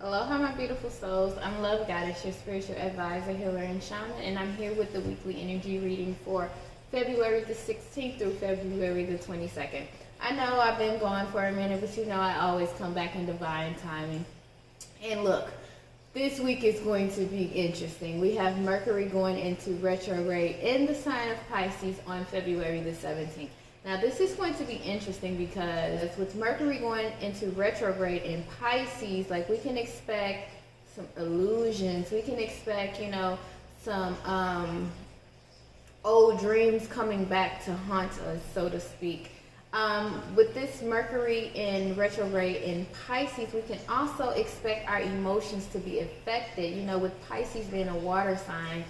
Aloha, my beautiful souls. I'm Love Goddess, your spiritual advisor, healer, and shaman, and I'm here with the weekly energy reading for February the 16th through February the 22nd. I know I've been gone for a minute, but you know I always come back in divine timing. And look, this week is going to be interesting. We have Mercury going into retrograde in the sign of Pisces on February the 17th. Now, this is going to be interesting because with Mercury going into retrograde in Pisces, like we can expect some illusions. We can expect, some old dreams coming back to haunt us, so to speak. With this Mercury in retrograde in Pisces, we can also expect our emotions to be affected. With Pisces being a water sign,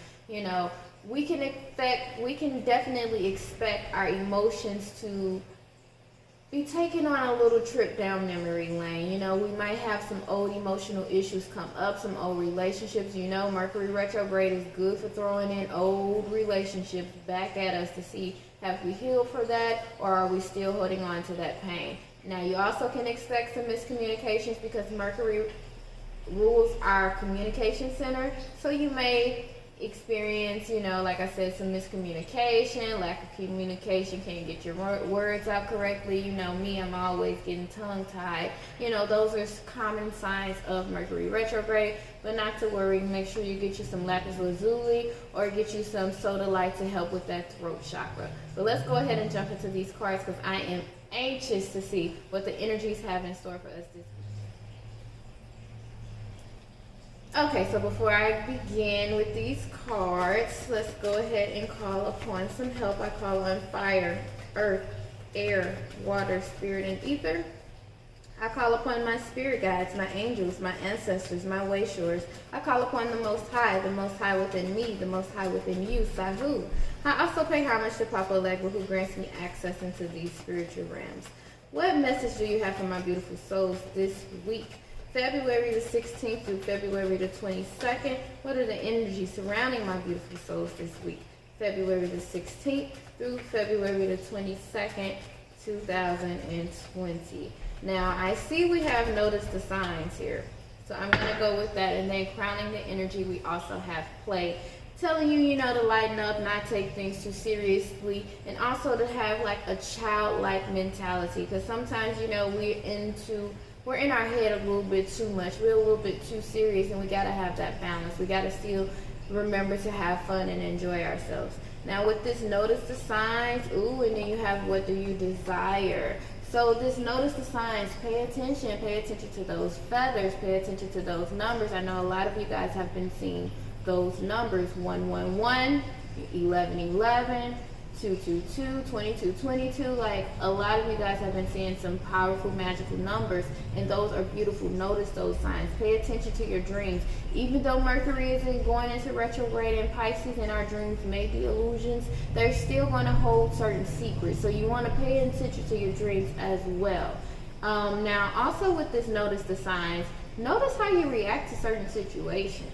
we can definitely expect our emotions to be taken on a little trip down memory lane. We might have some old emotional issues come up, some old relationships. Mercury retrograde is good for throwing in old relationships back at us to see, have we healed for that, or are we still holding on to that pain? Now, you also can expect some miscommunications because Mercury rules our communication center. So you may experience, like I said, some miscommunication, lack of communication, can't get your words out correctly. Me, I'm always getting tongue-tied. Those are common signs of Mercury retrograde, but not to worry. Make sure you get you some lapis lazuli or get you some soda light to help with that throat chakra. But let's go ahead and jump into these cards because I am anxious to see what the energies have in store for us this week. Okay, so before I begin with these cards, let's go ahead and call upon some help. I call on fire, earth, air, water, spirit, and ether. I call upon my spirit guides, my angels, my ancestors, my wayshowers. I call upon the Most High within me, the Most High within you, Sahu. I also pay homage to Papa Legba, who grants me access into these spiritual realms. What message do you have for my beautiful souls this week? February the 16th through February the 22nd. What are the energies surrounding my beautiful souls this week? February the 16th through February the 22nd, 2020. Now, I see we have noticed the signs here. So I'm going to go with that. And then crowning the energy, we also have play. Telling you, to lighten up, not take things too seriously, and also to have like a childlike mentality. Because sometimes, we're in our head a little bit too much. We're a little bit too serious, and we got to have that balance. We got to still remember to have fun and enjoy ourselves. Now with this, notice the signs. Ooh, and then you have what do you desire. So this notice the signs. Pay attention to those feathers. Pay attention to those numbers. I know a lot of you guys have been seeing those numbers: 111, 1111. 222, 2222. Like a lot of you guys have been seeing some powerful magical numbers, and those are beautiful. Notice those signs. Pay attention to your dreams. Even though Mercury isn't going into retrograde in Pisces and our dreams may be illusions, they're still going to hold certain secrets. So you want to pay attention to your dreams as well. Now also with this notice the signs, notice how you react to certain situations.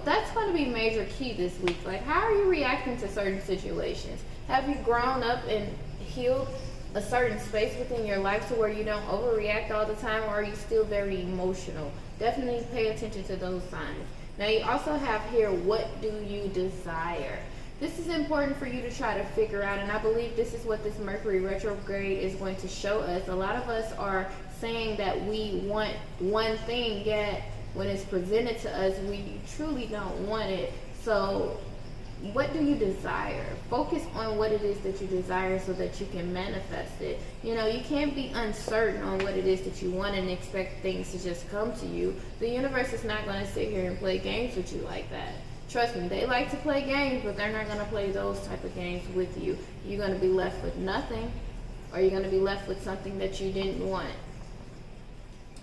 That's going to be major key this week. Like, how are you reacting to certain situations? Have you grown up and healed a certain space within your life to where you don't overreact all the time, or are you still very emotional? Definitely pay attention to those signs. Now, you also have here, what do you desire? This is important for you to try to figure out, and I believe this is what this Mercury retrograde is going to show us. A lot of us are saying that we want one thing, yet when it's presented to us, we truly don't want it. So what do you desire? Focus on what it is that you desire so that you can manifest it. You can't be uncertain on what it is that you want and expect things to just come to you. The universe is not going to sit here and play games with you like that. Trust me, they like to play games, but they're not going to play those type of games with you. You're going to be left with nothing, or you're going to be left with something that you didn't want.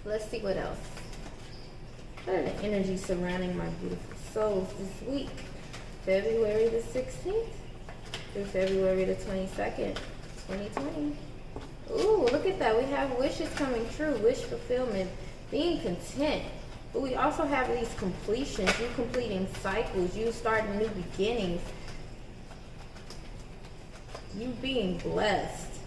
Let's see what else. What are the energies surrounding my beautiful souls this week? February the 16th through February the 22nd, 2020. Ooh, look at that. We have wishes coming true, wish fulfillment, being content. But we also have these completions, you completing cycles, you starting new beginnings, you being blessed.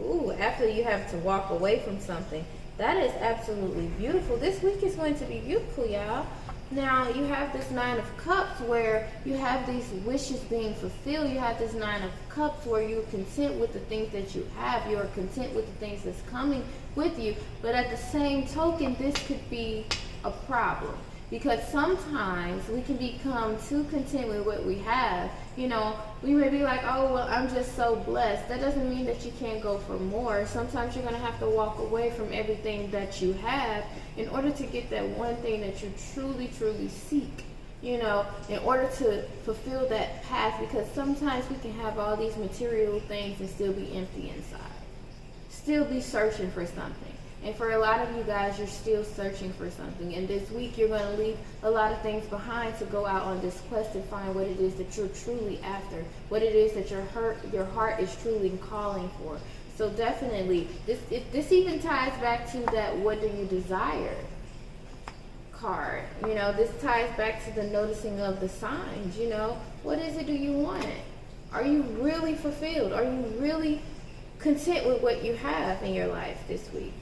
Ooh, after you have to walk away from something, That is absolutely beautiful. This week is going to be beautiful, y'all. Now, you have this Nine of Cups where you have these wishes being fulfilled. You have this Nine of Cups where you're content with the things that you have. You are content with the things that's coming with you. But at the same token, this could be a problem. Because sometimes we can become too content with what we have. You know, we may be like, oh, well, I'm just so blessed. That doesn't mean that you can't go for more. Sometimes you're going to have to walk away from everything that you have in order to get that one thing that you truly, truly seek. You know, in order to fulfill that path. Because sometimes we can have all these material things and still be empty inside. Still be searching for something. And for a lot of you guys, you're still searching for something. And this week, you're going to leave a lot of things behind to go out on this quest and find what it is that you're truly after. What it is that your heart is truly calling for. So definitely, this even ties back to that what do you desire card. You know, this ties back to the noticing of the signs. You know, what is it do you want? Are you really fulfilled? Are you really content with what you have in your life this week?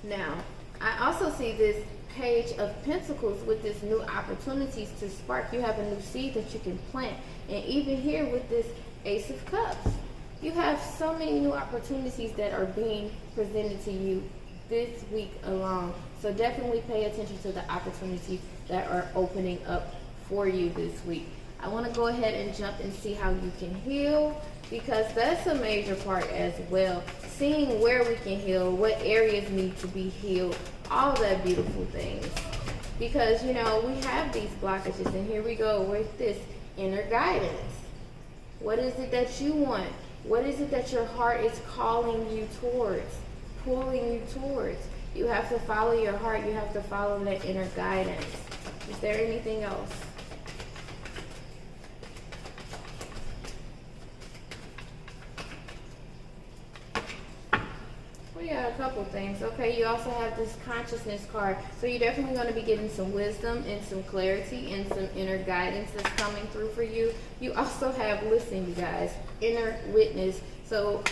Now, I also see this Page of Pentacles with this new opportunities to spark. You have a new seed that you can plant. And even here with this Ace of Cups, you have so many new opportunities that are being presented to you this week alone. So definitely pay attention to the opportunities that are opening up for you this week. I want to go ahead and jump and see how you can heal, because that's a major part as well. Seeing where we can heal, what areas need to be healed, all that beautiful things. Because, you know, we have these blockages, and here we go with this inner guidance. What is it that you want? What is it that your heart is calling you towards, pulling you towards? You have to follow your heart. You have to follow that inner guidance. Is there anything else? Yeah, a couple things. Okay, you also have this consciousness card. So you're definitely going to be getting some wisdom and some clarity and some inner guidance that's coming through for you. You also have, listen, you guys, inner witness. So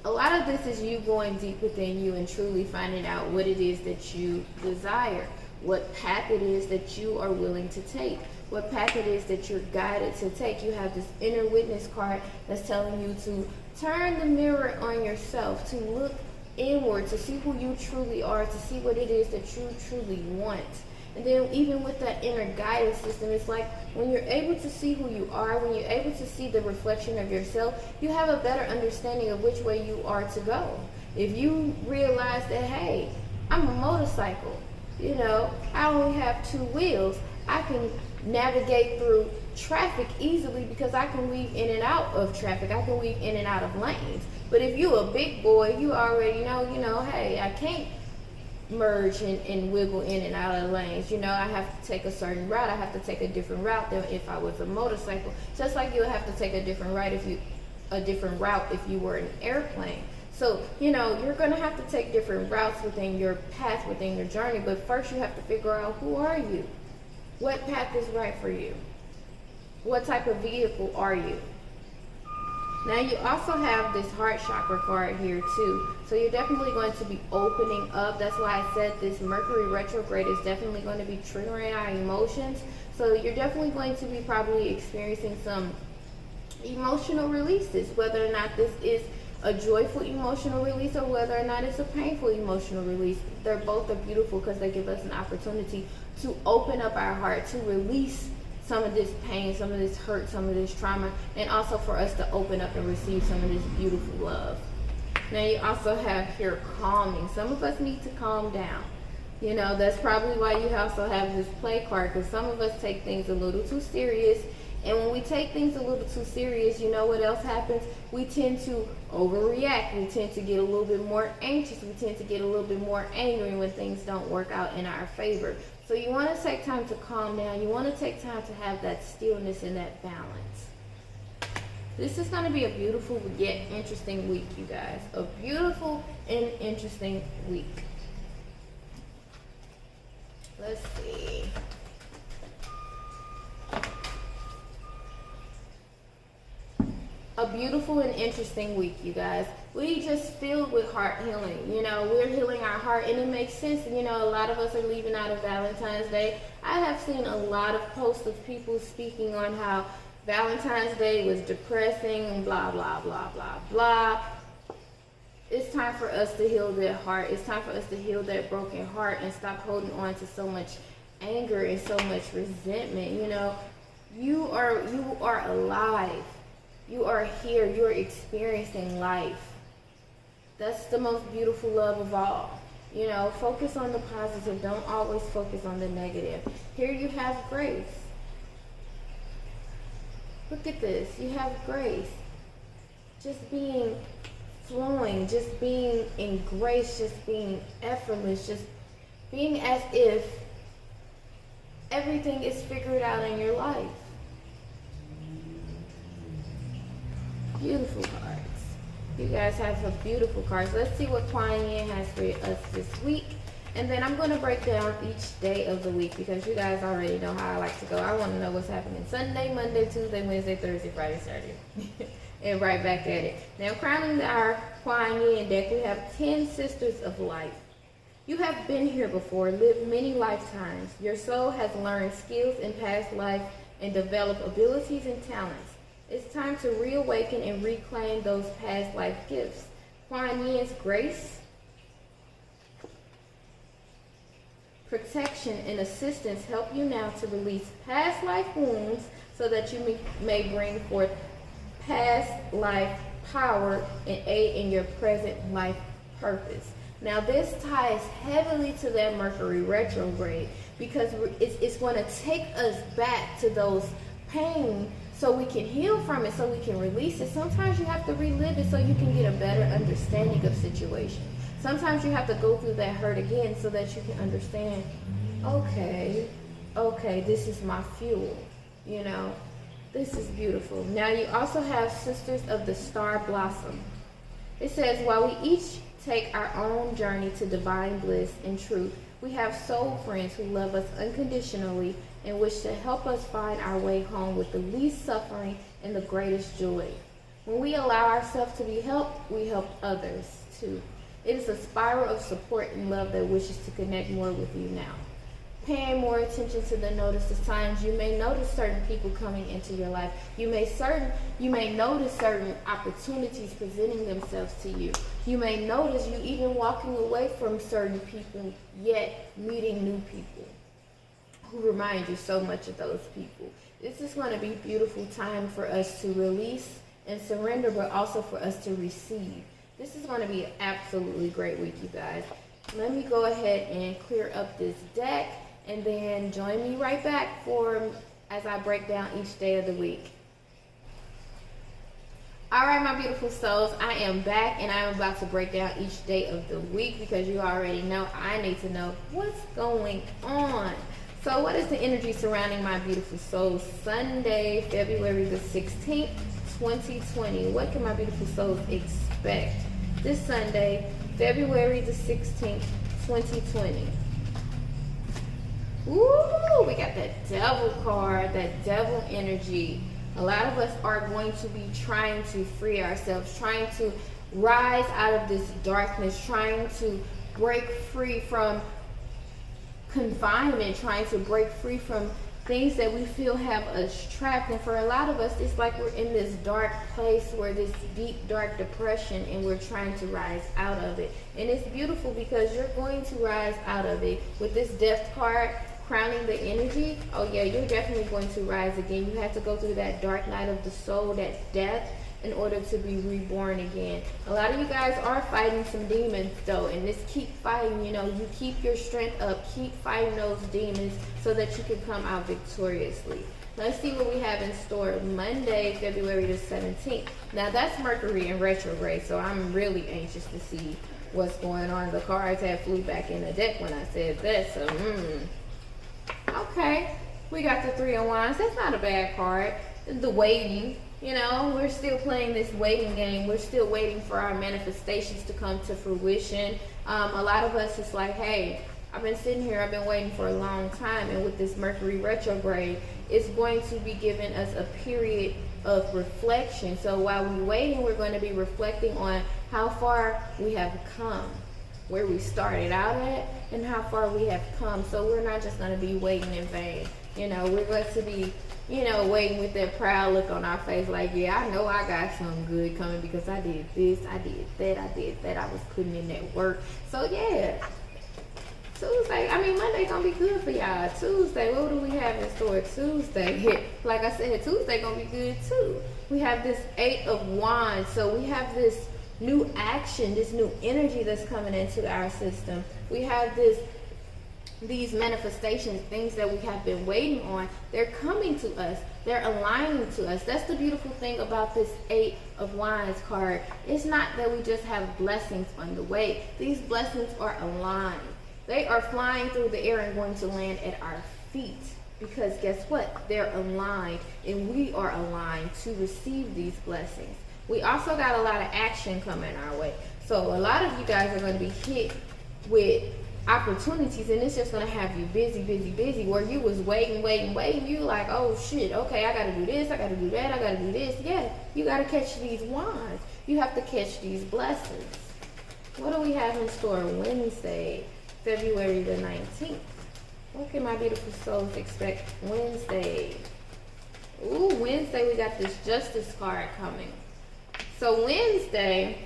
a lot of this is you going deep within you and truly finding out what it is that you desire, what path it is that you are willing to take, what path it is that you're guided to take. You have this inner witness card that's telling you to turn the mirror on yourself, to look inward, to see who you truly are, to see what it is that you truly want. And then even with that inner guidance system, it's like when you're able to see who you are, when you're able to see the reflection of yourself, you have a better understanding of which way you are to go. If you realize that, hey, I'm a motorcycle, you know, I only have 2 wheels, I can navigate through traffic easily because I can weave in and out of traffic. I can weave in and out of lanes. But if you're a big boy, you already know, hey, I can't merge and wiggle in and out of lanes. You know, I have to take a certain route. I have to take a different route than if I was a motorcycle. Just like you'll have to take a different route if you were an airplane. So, you know, you're going to have to take different routes within your path, within your journey. But first you have to figure out, who are you? What path is right for you? What type of vehicle are you? Now you also have this heart chakra card here too. So you're definitely going to be opening up. That's why I said this Mercury retrograde is definitely going to be triggering our emotions. So you're definitely going to be probably experiencing some emotional releases, whether or not this is a joyful emotional release or whether or not it's a painful emotional release. They're both are beautiful because they give us an opportunity to open up our heart, to release some of this pain, some of this hurt, some of this trauma, and also for us to open up and receive some of this beautiful love. Now you also have here calming. Some of us need to calm down. You know, that's probably why you also have this play card, because some of us take things a little too serious. And when we take things a little too serious, you know what else happens? We tend to overreact. We tend to get a little bit more anxious. We tend to get a little bit more angry when things don't work out in our favor. So you want to take time to calm down. You want to take time to have that stillness and that balance. This is going to be a beautiful yet interesting week, you guys. A beautiful and interesting week. Let's see. a beautiful and interesting week, you guys. We just filled with heart healing. You know, we're healing our heart, and it makes sense. You know, a lot of us are leaving out of Valentine's Day. I have seen a lot of posts of people speaking on how Valentine's Day was depressing and blah, blah, blah, blah, blah. It's time for us to heal that heart. It's time for us to heal that broken heart and stop holding on to so much anger and so much resentment. You know, you are alive. You are here. You're experiencing life. That's the most beautiful love of all. You know, focus on the positive. Don't always focus on the negative. Here you have grace. Look at this. You have grace. Just being flowing, just being in grace, just being effortless, just being as if everything is figured out in your life. Beautiful cards. You guys have some beautiful cards. Let's see what Kuan Yin has for us this week. And then I'm going to break down each day of the week because you guys already know how I like to go. I want to know what's happening Sunday, Monday, Tuesday, Wednesday, Thursday, Friday, Saturday. And right back at it. Now, crowning our Kuan Yin deck, we have 10 Sisters of Light. You have been here before, lived many lifetimes. Your soul has learned skills in past life and developed abilities and talents. It's time to reawaken and reclaim those past life gifts. Kuan Yin's grace, protection, and assistance help you now to release past life wounds so that you may bring forth past life power and aid in your present life purpose. Now this ties heavily to that Mercury retrograde because it's going to take us back to those pain so we can heal from it, so we can release it. Sometimes you have to relive it so you can get a better understanding of situation. Sometimes you have to go through that hurt again so that you can understand, okay, this is my fuel, you know. This is beautiful. Now you also have Sisters of the Star Blossom. It says, while we each take our own journey to divine bliss and truth, we have soul friends who love us unconditionally and wish to help us find our way home with the least suffering and the greatest joy. When we allow ourselves to be helped, we help others too. It is a spiral of support and love that wishes to connect more with you now. Paying more attention to the notices signs, you may notice certain people coming into your life. You may notice certain opportunities presenting themselves to you. You may notice you even walking away from certain people, yet meeting new people who remind you so much of those people. This is going to be a beautiful time for us to release and surrender, but also for us to receive. This is going to be an absolutely great week, you guys. Let me go ahead and clear up this deck, and then join me right back as I break down each day of the week. All right, my beautiful souls, I am back, and I'm about to break down each day of the week because you already know I need to know what's going on. So what is the energy surrounding my beautiful souls? Sunday, February the 16th, 2020. What can my beautiful souls expect this Sunday, February the 16th, 2020? Ooh, we got that devil card, that devil energy. A lot of us are going to be trying to free ourselves, trying to rise out of this darkness, trying to break free from confinement, trying to break free from things that we feel have us trapped. And for a lot of us, it's like we're in this dark place, where this deep, dark depression, and we're trying to rise out of it. And it's beautiful because you're going to rise out of it. With this death card crowning the energy, oh yeah, you're definitely going to rise again. You have to go through that dark night of the soul, that death, in order to be reborn again. A lot of you guys are fighting some demons though, and just keep fighting. You know, you keep your strength up, keep fighting those demons so that you can come out victoriously. Let's see what we have in store Monday, February the 17th. Now that's Mercury in retrograde, so I'm really anxious to see what's going on. The cards have flew back in the deck when I said that, so okay, we got the Three of Wands. That's not a bad card. The waiting, you know, we're still playing this waiting game. We're still waiting for our manifestations to come to fruition. A lot of us, it's like, hey, I've been sitting here, I've been waiting for a long time, and with this Mercury retrograde, it's going to be giving us a period of reflection. So while we're waiting, we're going to be reflecting on how far we have come, where we started out at, and how far we have come. So we're not just going to be waiting in vain. You know, we're going to be, you know, waiting with that proud look on our face like, yeah, I know I got something good coming because I did this, I did that, I was putting in that work. So yeah, Tuesday, I mean, Monday gonna be good for y'all. Tuesday, what do we have in store? Tuesday, like I said, Tuesday gonna be good too. We have this 8 of Wands, so we have this new action, this new energy that's coming into our system. We have these manifestations, things that we have been waiting on, they're coming to us. They're aligning to us. That's the beautiful thing about this 8 of Wands card. It's not that we just have blessings on the way. These blessings are aligned. They are flying through the air and going to land at our feet. Because guess what? They're aligned, and we are aligned to receive these blessings. We also got a lot of action coming our way. So a lot of you guys are going to be hit with opportunities, and it's just going to have you busy, where you was waiting. You like, oh shit, okay, I got to do this, I got to do that, I got to do this. Yeah, you got to catch these wands. You have to catch these blessings. What do we have in store Wednesday, February the 19th? What can my beautiful souls expect Wednesday? Ooh, Wednesday we got this Justice card coming. So Wednesday,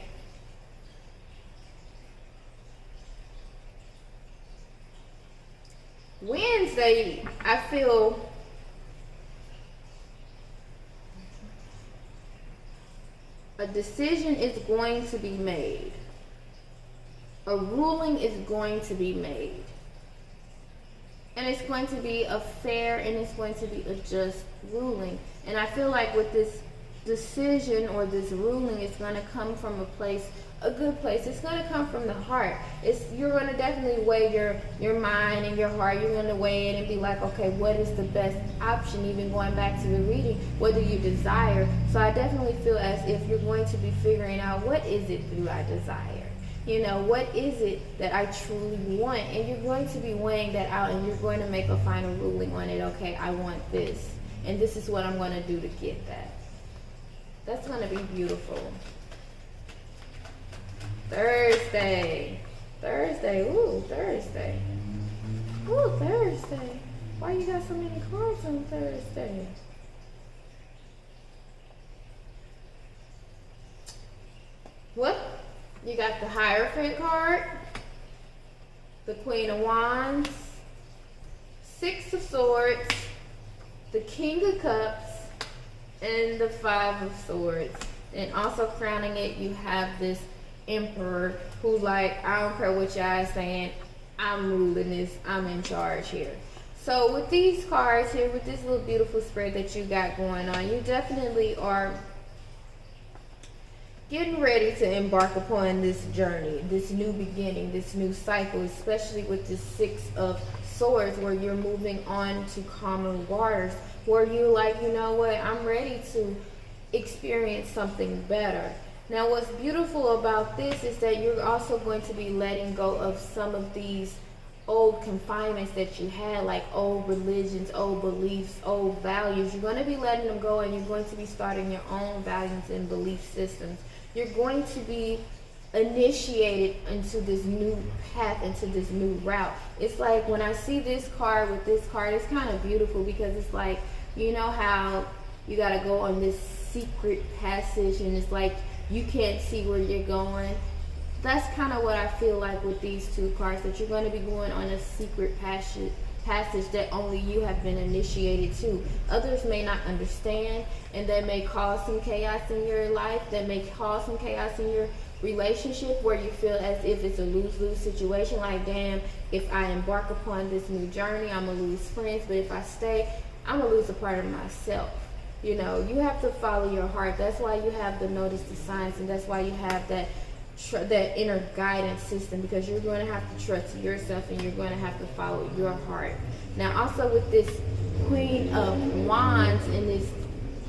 I feel a decision is going to be made. A ruling is going to be made. And it's going to be a fair and it's going to be a just ruling. And I feel like with this decision or this ruling, it's going to come from a place, a good place. It's going to come from the heart. You're going to definitely weigh your mind and your heart. You're going to weigh it and be like, okay, what is the best option? Even going back to the reading, what do you desire? So I definitely feel as if you're going to be figuring out, what is it do I desire? You know, what is it that I truly want? And you're going to be weighing that out, and you're going to make a final ruling on it. Okay, I want this, and this is what I'm going to do to get that. That's going to be beautiful. Thursday. Ooh, Thursday. Why you got so many cards on Thursday? What? You got the Hierophant card, the Queen of Wands, 6 of Swords, the King of Cups, and the 5 of Swords. And also crowning it, you have this Emperor who like, I don't care what y'all saying, I'm ruling this, I'm in charge here. So with these cards here, with this little beautiful spread that you got going on, you definitely are getting ready to embark upon this journey, this new beginning, this new cycle, especially with this 6 of Swords, where you're moving on to calmer waters, where you're like, you know what, I'm ready to experience something better. Now, what's beautiful about this is that you're also going to be letting go of some of these old confinements that you had, like old religions, old beliefs, old values. You're going to be letting them go, and you're going to be starting your own values and belief systems. You're going to be initiated into this new path, into this new route. It's like when I see this card with this card, it's kind of beautiful because it's like, you know how you got to go on this secret passage and it's like you can't see where you're going. That's kind of what I feel like with these 2 cards, that you're going to be going on a secret passage that only you have been initiated to. Others may not understand, and that may cause some chaos in your life, that may cause some chaos in your relationship, where you feel as if it's a lose-lose situation, like, damn, if I embark upon this new journey, I'm gonna lose friends, but if I stay, I'm gonna lose a part of myself. You know, you have to follow your heart. That's why you have the notice the signs, and that's why you have that inner guidance system, because you're going to have to trust yourself and you're going to have to follow your heart. Now, also with this Queen of Wands and this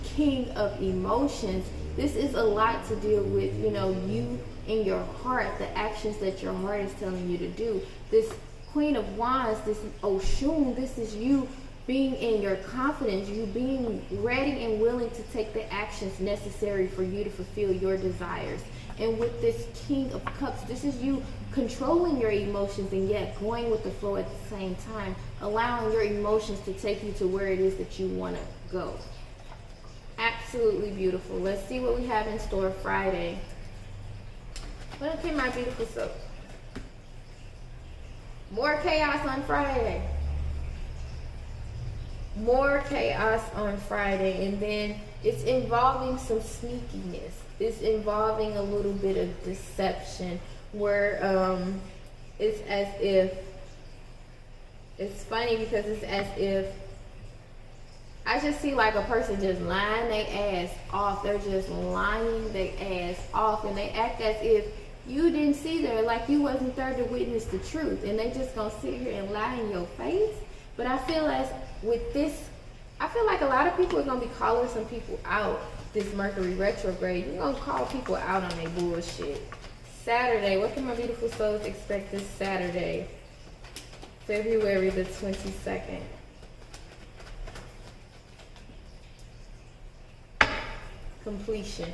King of Emotions, this is a lot to deal with, you know, you and your heart, the actions that your heart is telling you to do. This Queen of Wands, this Oshun, this is you being in your confidence, you being ready and willing to take the actions necessary for you to fulfill your desires. And with this King of Cups, this is you controlling your emotions and yet going with the flow at the same time, allowing your emotions to take you to where it is that you want to go. Absolutely beautiful. Let's see what we have in store Friday. What came my beautiful soul? More chaos on Friday. More chaos on Friday, and then it's involving some sneakiness. It's involving a little bit of deception where it's as if, it's funny because it's as if I just see like a person just lying their ass off. They're just lying their ass off, and they act as if you didn't see there, like you wasn't there to witness the truth, and they just gonna sit here and lie in your face. But I feel as with this, I feel like a lot of people are gonna be calling some people out this Mercury retrograde. You're gonna call people out on their bullshit. Saturday, what can my beautiful souls expect this Saturday, February the 22nd? Completion.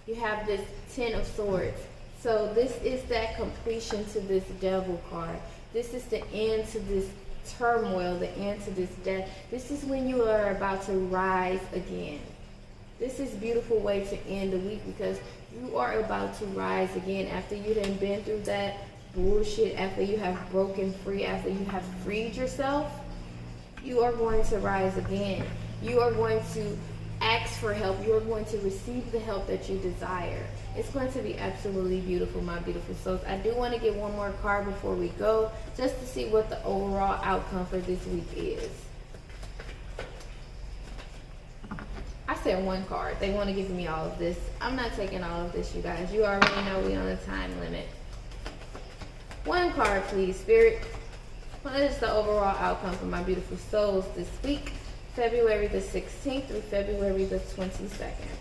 You have this Ten of Swords. So this is that completion to this Devil card. This is the end to this turmoil, the end to this death. This is when you are about to rise again. This is a beautiful way to end the week because you are about to rise again after you done been through that bullshit, after you have broken free, after you have freed yourself. You are going to rise again. You are going to ask for help. You are going to receive the help that you desire. It's going to be absolutely beautiful, my beautiful souls. I do want to get one more card before we go, just to see what the overall outcome for this week is. I said one card. They want to give me all of this. I'm not taking all of this, you guys. You already know we on a time limit. One card, please, Spirit. What is the overall outcome for my beautiful souls this week, February the 16th through February the 22nd?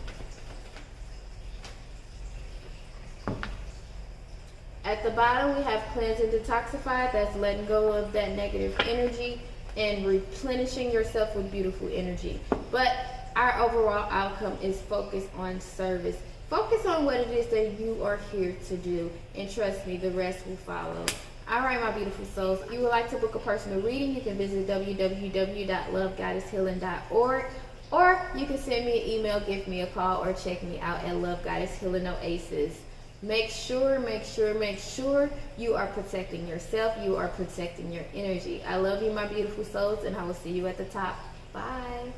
At the bottom, we have cleanse and detoxify. That's letting go of that negative energy and replenishing yourself with beautiful energy. But our overall outcome is focus on service. Focus on what it is that you are here to do. And trust me, the rest will follow. All right, my beautiful souls. If you would like to book a personal reading, you can visit www.lovegoddesshealing.org, or you can send me an email, give me a call, or check me out at Love Goddess Healing No Aces. Make sure you are protecting yourself. You are protecting your energy. I love you, my beautiful souls, and I will see you at the top. Bye.